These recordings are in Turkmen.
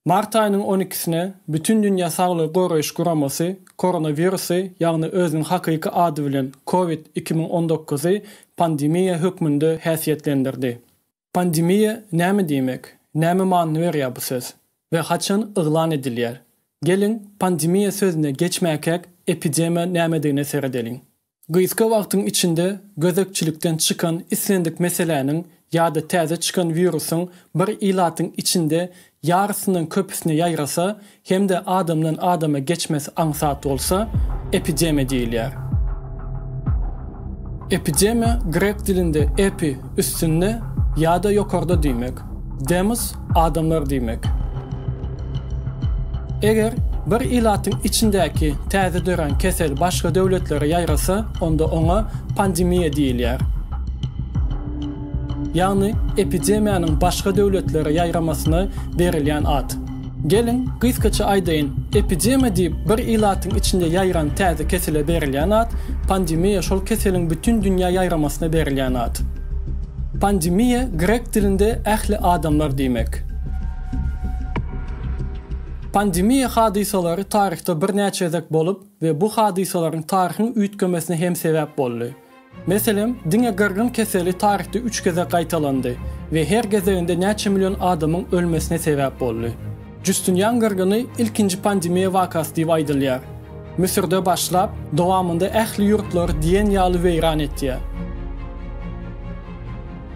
Mart ayının 12'sine bütün Dünya Sağlığı Goraýyş Guramasy koronavirusy ýagny özüniň hakyky ady bilen COVID-2019 pandemiýa hökmünde häsiýetlendirdi. Pandemiýa näme diýmek? Näme many berýär bu söz? Ve haçan ıglan edilýär? Gelin pandemiýa sözüne geçmäkek epidemiýa näme diýene seredelin. Gyzga wagtyň içinde gözekçilikden çıkan islendik meseläniň ýa-da täze çıkan virusyň bir ilatyň içinde yarısından köpüsine yayrasa hem de adamdan adama geçmesi ansat olsa epidemi diýilýär. Epidemi Grek dilinde epi üstünde ya da yokarda diýmek. Demos adamlar diýmek. Eger bir ilatyň içindäki täze dören kesel başga döwletlere yayrasa onda ona pandemiýa diýilýär. Yani epidemiýanyň başga döwletlere ýaýramasyna berilýän ad. Gelin gyzgaça aýdaýyn epidemiýa diýip bir ilatyň içinde ýaýran täze kesele berilýän ad, pandemiýa şol keseliň bütün dünýä ýaýramasyna berilýän ad. Pandemiýa Grek dilinde ähli adamlar diýmek. Pandemiýa hadisalary tarihte bir näçe ezek bolup we bu hadisalaryň taryhyň üýtgemesine hem sebäp boldy. Meselem, diňe gyrgyn keseli tarihte 3 keze gaýtalandy we her gezeginde näçe milyon adamyň ölmesine sebäp boldy. Justinian gyrgyny ilkinji pandemiýa wakasy diýip aýdylýar. Misirde başlap, dowamında ähli ýurtlar diýen ýaly weýran etdi.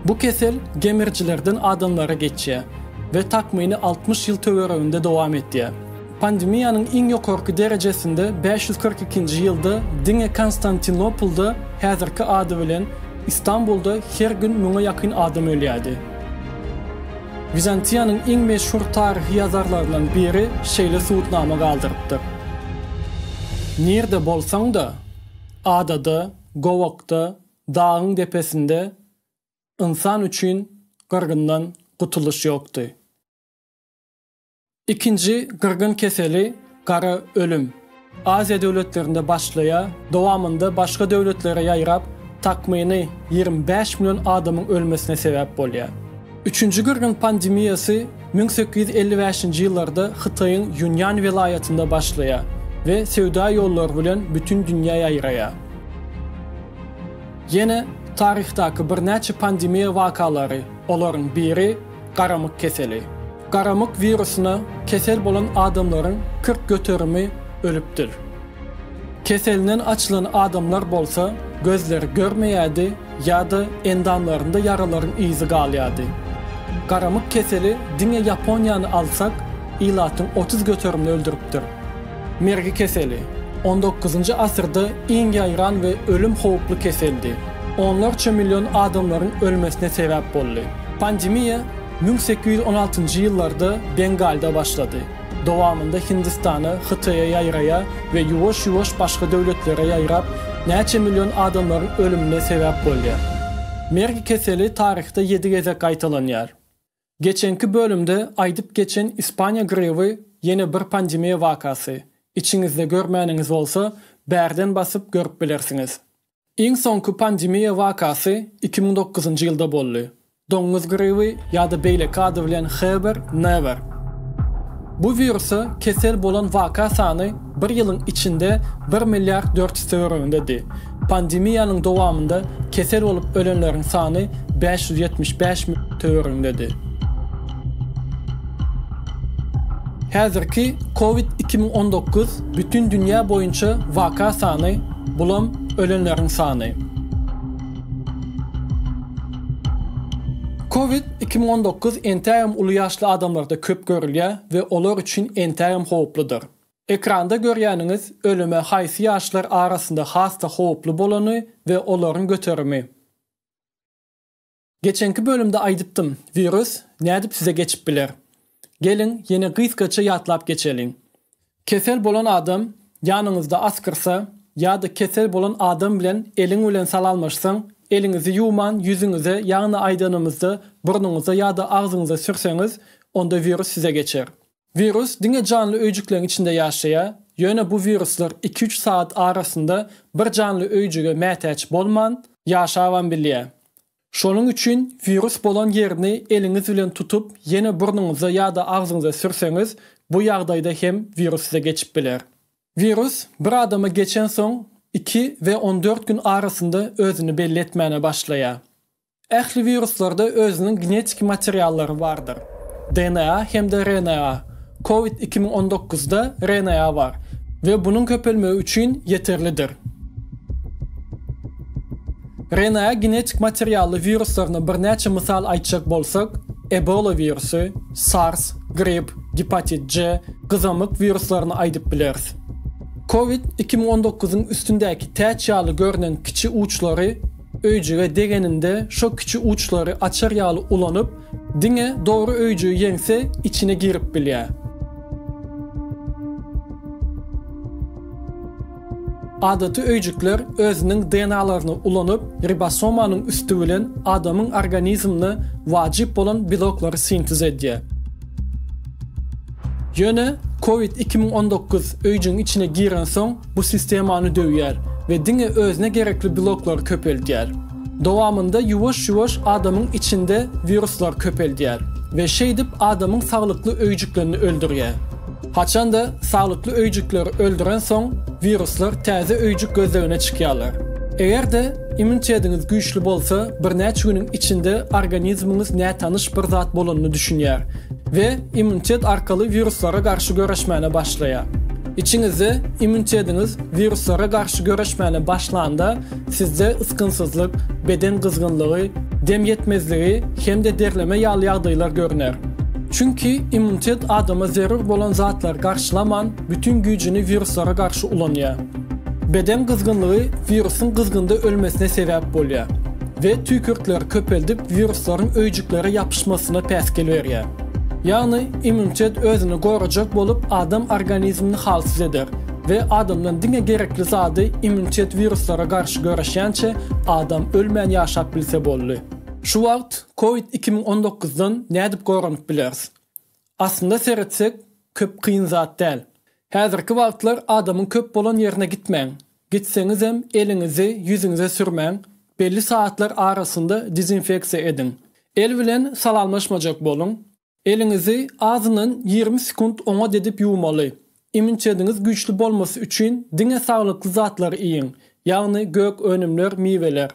Bu kesel gemirjilerden adamlara geçýär ve takmyny 60 ýyl töwereginde dowam etdi. Pandemiýanyň iň ýokarky derejesinde 542-nji ýylda diňe Konstantinopolda häzirki ady bilen Istanbulda her gün 1000'a ýakyn adam ölýärdi. Bizantiýanyň iň meşhur taryhy ýazarlaryndan biri şeýle suwutnama galdyrypdy. Nirde bolsaň da, adada, gowakda, dagyň depesinde insan üçin gyrgyndan gutuluş ýokdy. İkinci gyrgyn keseli gara ölüm. Aziya döwletlerinde başlaya, dowamında başga döwletlere ýaýrap, takmyny 25 milyon adamyň ölmesine sebäp bolýar. Üçüncü gyrgyn pandemiýasy 1855-nji ýyllarda Hytaýyň Yunnan vilayetinde başlaya we sewda ýolları bilen bütün dünýäye ýaýraya. Yine tarihtaki bir näçe pandemiýa wakalary, olaryň biri garamyk keseli. Garamyk virusuna kesel bolan adamlaryň 40 göterimi ölüpdir. Keselinden açılan adamlar bolsa gözleri görmeýärdi ýa-da endamlarynda yaralaryň izi galýardy. Garamyk keseli diňe Ýaponiýany alsak ilatyň 30 göterimini öldürüpdir. Mergi keseli 19-njy asyrda iň ýaýran we ölüm howply keseldi. Onlarça milyon adamlaryň ölmesine sebäp boldy. Pandemiýa 1816-njy ýyllarda Bengalda başlady. Dowamında Hindistana, Hytaýa ýaýraya we ýuwaş-ýuwaş başga döwletlere ýaýrap, näçe milyon adamlaryň ölümine sebäp boldy. Mergi keseli tarihte 7 geze gaýtalanýar. Geçenki bölümde aýdyp geçen Ispaniýa grewi ýene bir pandemiýa wakasy. İçiňizde görmäniňiz bolsa, bärden basyp görüp bilersiňiz. Iň soňky pandemiýa wakasy 2009-njy ýylda boldy. Doňuz grewi ýa-da beýleki ady bilen Never. Bu virusa kesel bolan waka sany bir ýylyň içinde 1 milyar 400 töweregindedi. Pandemiýanyň dowamında kesel bolup ölenleriň sany 575 milyon töweregindedi. Häzirki COVID-2019 bütün dünýä boýunça waka sany, bulam ölenleriň sany. COVID-2019 entäýem uly ýaşly adamlarda köp görülýär we olar üçin entäýem howpludyr. Ekranda görýäniňiz ölüme haýsy ýaşlar arasynda hasta howplu bolany we olaryň göterimi. Geçenki bölümde aýdypdym, virus nädip size geçip biler. Gelin yine gyzgaça ýatlap geçelim. Kesel bolan adam ýanyňyzda askyrsa ýa-da kesel bolan adam bilen eliň bilen salalmaşsaň, elinizi yuman yüzünüze, ýagny aýdanymyzda burnuňyza ýa-da agzyňyza sürseňiz, onda virus size geçer. Virus diňe canlı öýjükleriň içinde ýaşaýar. Ýöne bu viruslar 2-3 saat arasynda bir canlı öýjüge mätäç bolman, ýaşawan bilýär. Şonun üçün virus bolan yerini eliniz bilen tutup yine burnunuza ya da ağzınıza sürseniz bu ýagdaýda hem virus size geçip biler. Virus bir adama geçen son 2 ve 14 gün arasında özünü belli etmene başlaya. Ähli viruslarda özünün genetik materialları vardır. DNA hem de RNA. COVID-2019'da RNA var ve bunun köpelme üçün yeterlidir. RNA genetik materiallı viruslarına bir näçe misal aýtjak bolsak, Ebola virusu, SARS, grip, hepatit C, kızamık viruslarını aýdyp bileriz. COVID-2019'un üstündäki täç ýaly görünen kiçi uçları öýjüge degeninde şo kiçi uçları açar ýaly ulanyp, diňe dogry öýjügi ýeňse içine girip bilýär. Adaty öýjükler özüniň DNA'laryny ulanyp, ribosomanyň üstü bilen adamyň organizmine wajyp bolan bloklary sintez edýär. Ýöne COVID-2019 öýjüň içine giren soň bu sistemany döwýär we diňe özüne gerekli bloklary köpeldýär. Dowamında ýuwaş-ýuwaş adamyň içinde viruslar köpeldýär we şeýdip adamyň saglykly öýjüklerini öldürýär. Haçanda sağlıklı öýjükleri öldüren soň viruslar täze öýjük gözlegine çykýarlar. Eger-de immunitetiňiz güýçli bolsa, bir näçe güniň içinde organizmiňiz nätanış bir zat bolanyny düşünýär we immunitet arkaly viruslara garşy göreşmäne başlaýar. İçinizde immunitetiňiz viruslara garşy göreşmäne başlanda sizde ıskınsyzlyk, beden kızgınlygy, dem yetmezligi hem-de derleme ýaly ýagdaýlar görünär. Çünkü immunitet adama zerur bolan zatlar garşylaman bütün gücünü viruslara garşı ulanýar. Beden kızgınlığı virusun kızgında ölmesine sebep bolýar ve tükürtler köpeldip virusların öýjüklere yapışmasına päskel berýär. Yani immunitet özünü gorajak bolup adam organizmini halsız eder ve adamdan diňe gerekli zady immunitet viruslara garşı göreşýänçe adam ölmän ýaşap bilse boldy. Şu wagt COVID-2019'dan nädip goranyp bileriz? Aslında seretsek köp kıyın zat däl. Häzirki wagtlar adamın köp bolan ýerine gitmäň. Gitseňiz hem elinizi ýüzüňize sürmäň, belli saatlar arasında dezinfeksiýa edin. El bilen salalmaşmajak bolun. Elinizi ağzından 20 sekund oňa dedip ýuwmaly. İmmunitetiňiz güýçli bolmasy üçin diňe saglykly zatlary iýin, ýagny gök önümler, miweler.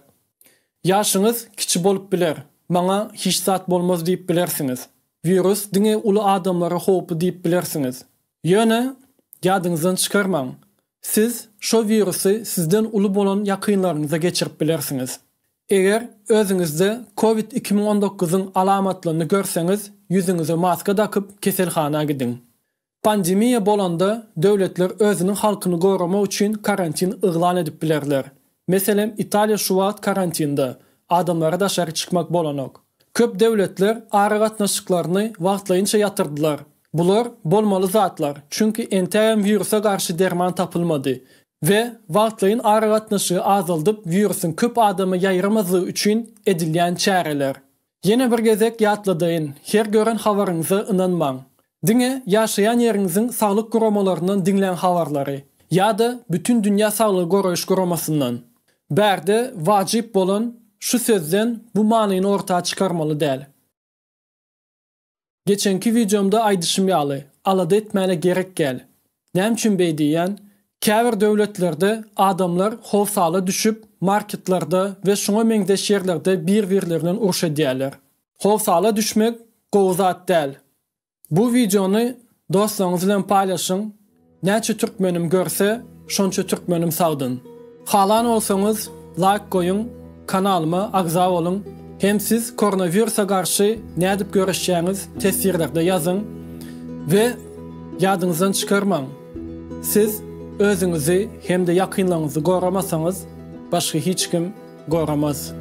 Yaşınız kiçi bolup biler. Maňa hiç zat bolmaz diýip bilersiňiz. Virus diňe uly adamlara howpy diýip bilersiňiz. Ýöne ýadyňyzdan çykarmaň. Siz şo virusy sizden uly bolan ýakynlaryňyza geçirip bilersiňiz. Eger özüňizde COVID-2019'un alamatlaryny görseňiz, ýüzüňize maska takyp keselhana gidin. Pandemiýa bolanda döwletler özüniň halkyny goramak üçin karantin yglan edip bilerler. Meselem İtalya şu wagt karantinda, adamlara daşary çykmak bolanok. Köp döwletler ara gatnaşyklaryny wagtlaýynça ýatyrdylar. Bular bolmaly zatlar, çünki entäýän virusa garşy derman tapylmady we wagtlaýyn ara gatnaşygy azaldyp virusyň köp adamy ýaýramazy üçin edilýän çäreler. Ýene bir gezek ýatladyň, her gören habaryňyza ynanmaň. Diňe ýaşaýan ýeriňiziň saglyk guramalaryndan diňlen habarlary ýa-da bütün dünýä saglyk goraýyş guramasyndan. Bärde wajyp bolan şu sözden bu manyny ortağa çykarmaly däl. Geçenki videomda aýdyşym ýaly, alada etmäne gerek gel. Näme üçin beýdiýän? Käbir döwletlerde adamlar howsala düşüp marketlarda we şoňa meňdeş ýerlerde bir-birlerinden uruş edýärler. Howsala düşmek gowy zat däl. Bu videonu dostlaryňyz bilen paýlaşyň. Näçe türkmenim görse, şonça türkmenim sagdyn. Halan olsanız like koyun, kanalıma agza olun. Hem siz koronavirusa karşı ne edip görüşeceğiniz tesirlerde yazın ve yadınızdan çıkarman. Siz özünüzü hem de yakınlarınızı koramasanız başka hiç kim koramaz.